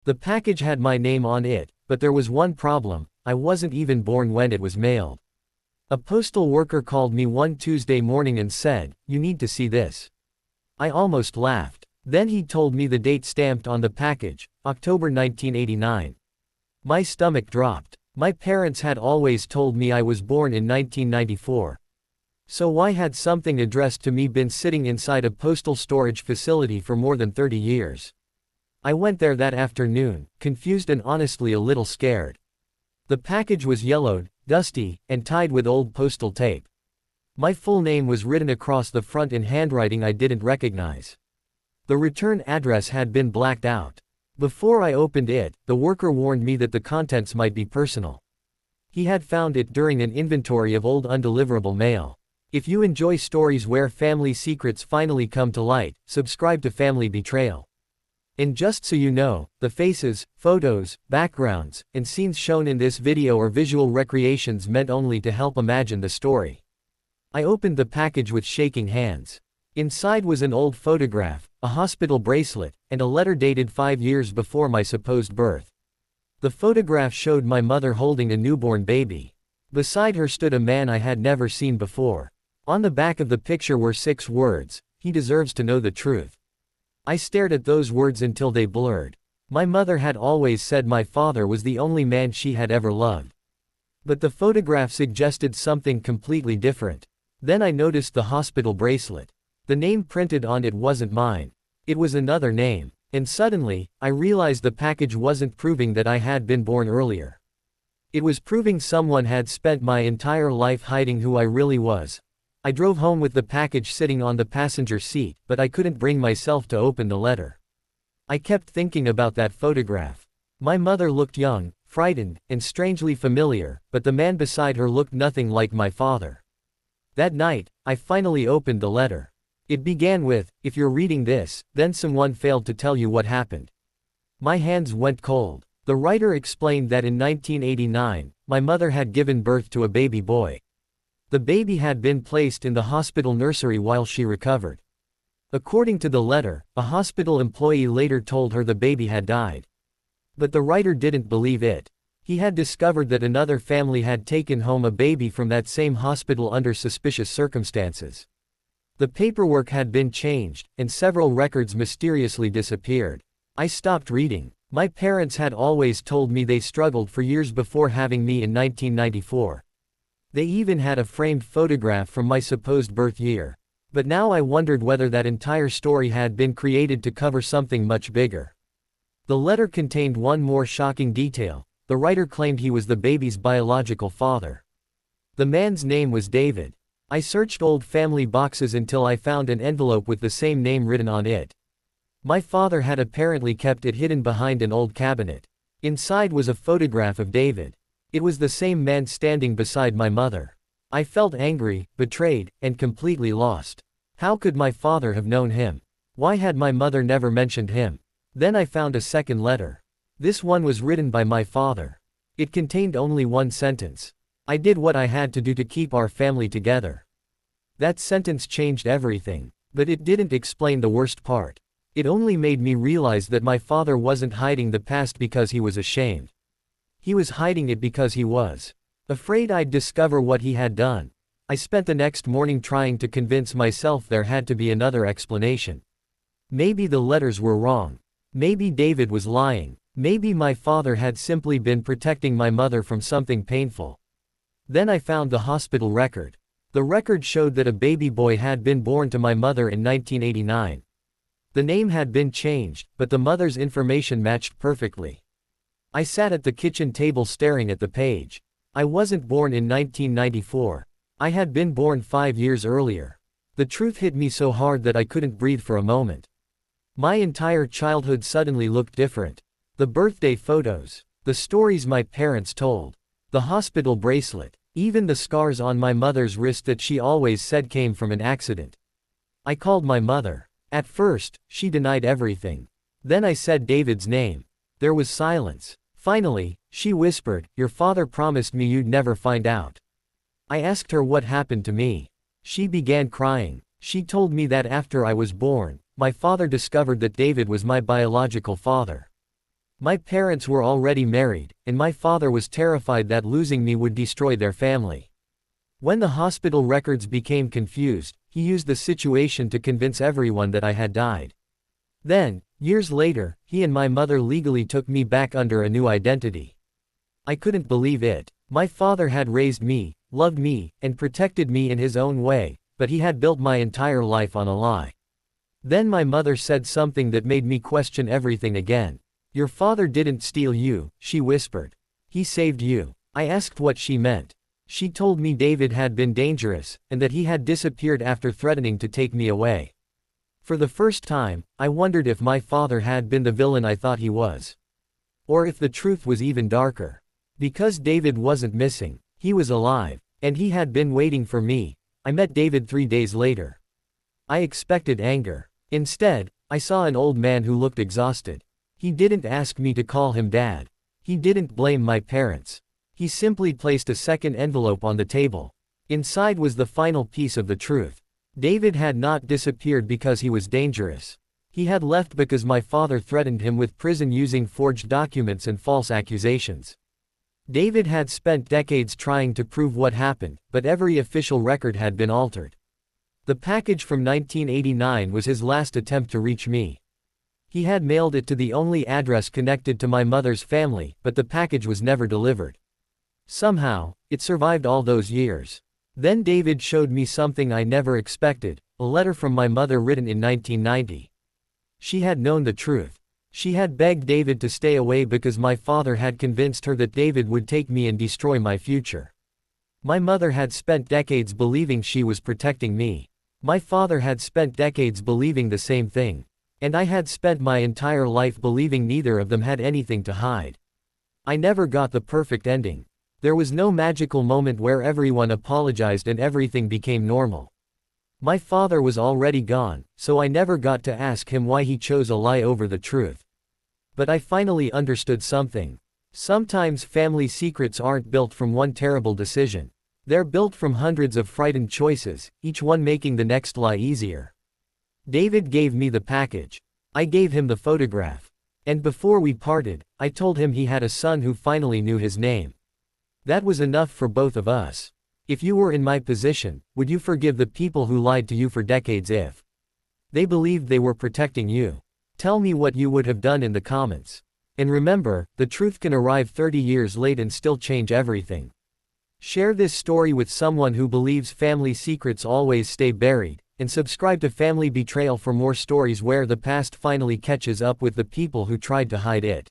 The package had my name on it, but there was one problem: I wasn't even born when it was mailed. A postal worker called me one Tuesday morning and said, "You need to see this." I almost laughed. Then he told me the date stamped on the package, October 1989. My stomach dropped. My parents had always told me I was born in 1994. So why had something addressed to me been sitting inside a postal storage facility for more than 30 years? I went there that afternoon, confused and honestly a little scared. The package was yellowed, dusty, and tied with old postal tape. My full name was written across the front in handwriting I didn't recognize. The return address had been blacked out. Before I opened it, the worker warned me that the contents might be personal. He had found it during an inventory of old undeliverable mail. If you enjoy stories where family secrets finally come to light, subscribe to Family Betrayal. And just so you know, the faces, photos, backgrounds, and scenes shown in this video are visual recreations meant only to help imagine the story. I opened the package with shaking hands. Inside was an old photograph, a hospital bracelet, and a letter dated 5 years before my supposed birth. The photograph showed my mother holding a newborn baby. Beside her stood a man I had never seen before. On the back of the picture were 6 words: "He deserves to know the truth." I stared at those words until they blurred. My mother had always said my father was the only man she had ever loved. But the photograph suggested something completely different. Then I noticed the hospital bracelet. The name printed on it wasn't mine. It was another name. And suddenly, I realized the package wasn't proving that I had been born earlier. It was proving someone had spent my entire life hiding who I really was. I drove home with the package sitting on the passenger seat, but I couldn't bring myself to open the letter. I kept thinking about that photograph. My mother looked young, frightened, and strangely familiar, but the man beside her looked nothing like my father. That night, I finally opened the letter. It began with, "If you're reading this, then someone failed to tell you what happened." My hands went cold. The writer explained that in 1989, my mother had given birth to a baby boy. The baby had been placed in the hospital nursery while she recovered. According to the letter, a hospital employee later told her the baby had died. But the writer didn't believe it. He had discovered that another family had taken home a baby from that same hospital under suspicious circumstances. The paperwork had been changed, and several records mysteriously disappeared. I stopped reading. My parents had always told me they struggled for years before having me in 1994. They even had a framed photograph from my supposed birth year. But now I wondered whether that entire story had been created to cover something much bigger. The letter contained one more shocking detail. The writer claimed he was the baby's biological father. The man's name was David. I searched old family boxes until I found an envelope with the same name written on it. My father had apparently kept it hidden behind an old cabinet. Inside was a photograph of David. It was the same man standing beside my mother. I felt angry, betrayed, and completely lost. How could my father have known him? Why had my mother never mentioned him? Then I found a second letter. This one was written by my father. It contained only one sentence: "I did what I had to do to keep our family together." That sentence changed everything. But it didn't explain the worst part. It only made me realize that my father wasn't hiding the past because he was ashamed. He was hiding it because he was afraid I'd discover what he had done. I spent the next morning trying to convince myself there had to be another explanation. Maybe the letters were wrong. Maybe David was lying. Maybe my father had simply been protecting my mother from something painful. Then I found the hospital record. The record showed that a baby boy had been born to my mother in 1989. The name had been changed, but the mother's information matched perfectly. I sat at the kitchen table staring at the page. I wasn't born in 1994. I had been born 5 years earlier. The truth hit me so hard that I couldn't breathe for a moment. My entire childhood suddenly looked different. The birthday photos, the stories my parents told, the hospital bracelet, even the scars on my mother's wrist that she always said came from an accident. I called my mother. At first, she denied everything. Then I said David's name. There was silence. Finally, she whispered, "Your father promised me you'd never find out." I asked her what happened to me. She began crying. She told me that after I was born, my father discovered that David was my biological father. My parents were already married, and my father was terrified that losing me would destroy their family. When the hospital records became confused, he used the situation to convince everyone that I had died. Then, years later, he and my mother legally took me back under a new identity. I couldn't believe it. My father had raised me, loved me, and protected me in his own way, but he had built my entire life on a lie. Then my mother said something that made me question everything again. "Your father didn't steal you," she whispered. "He saved you." I asked what she meant. She told me David had been dangerous, and that he had disappeared after threatening to take me away. For the first time, I wondered if my father had been the villain I thought he was. Or if the truth was even darker. Because David wasn't missing, he was alive, and he had been waiting for me. I met David 3 days later. I expected anger. Instead, I saw an old man who looked exhausted. He didn't ask me to call him Dad. He didn't blame my parents. He simply placed a second envelope on the table. Inside was the final piece of the truth. David had not disappeared because he was dangerous. He had left because my father threatened him with prison using forged documents and false accusations. David had spent decades trying to prove what happened, but every official record had been altered. The package from 1989 was his last attempt to reach me. He had mailed it to the only address connected to my mother's family, but the package was never delivered. Somehow, it survived all those years. Then David showed me something I never expected, a letter from my mother written in 1990. She had known the truth. She had begged David to stay away because my father had convinced her that David would take me and destroy my future. My mother had spent decades believing she was protecting me. My father had spent decades believing the same thing. And I had spent my entire life believing neither of them had anything to hide. I never got the perfect ending. There was no magical moment where everyone apologized and everything became normal. My father was already gone, so I never got to ask him why he chose a lie over the truth. But I finally understood something. Sometimes family secrets aren't built from one terrible decision. They're built from hundreds of frightened choices, each one making the next lie easier. David gave me the package. I gave him the photograph. And before we parted, I told him he had a son who finally knew his name. That was enough for both of us. If you were in my position, would you forgive the people who lied to you for decades if they believed they were protecting you? Tell me what you would have done in the comments. And remember, the truth can arrive 30 years late and still change everything. Share this story with someone who believes family secrets always stay buried, and subscribe to Family Betrayal for more stories where the past finally catches up with the people who tried to hide it.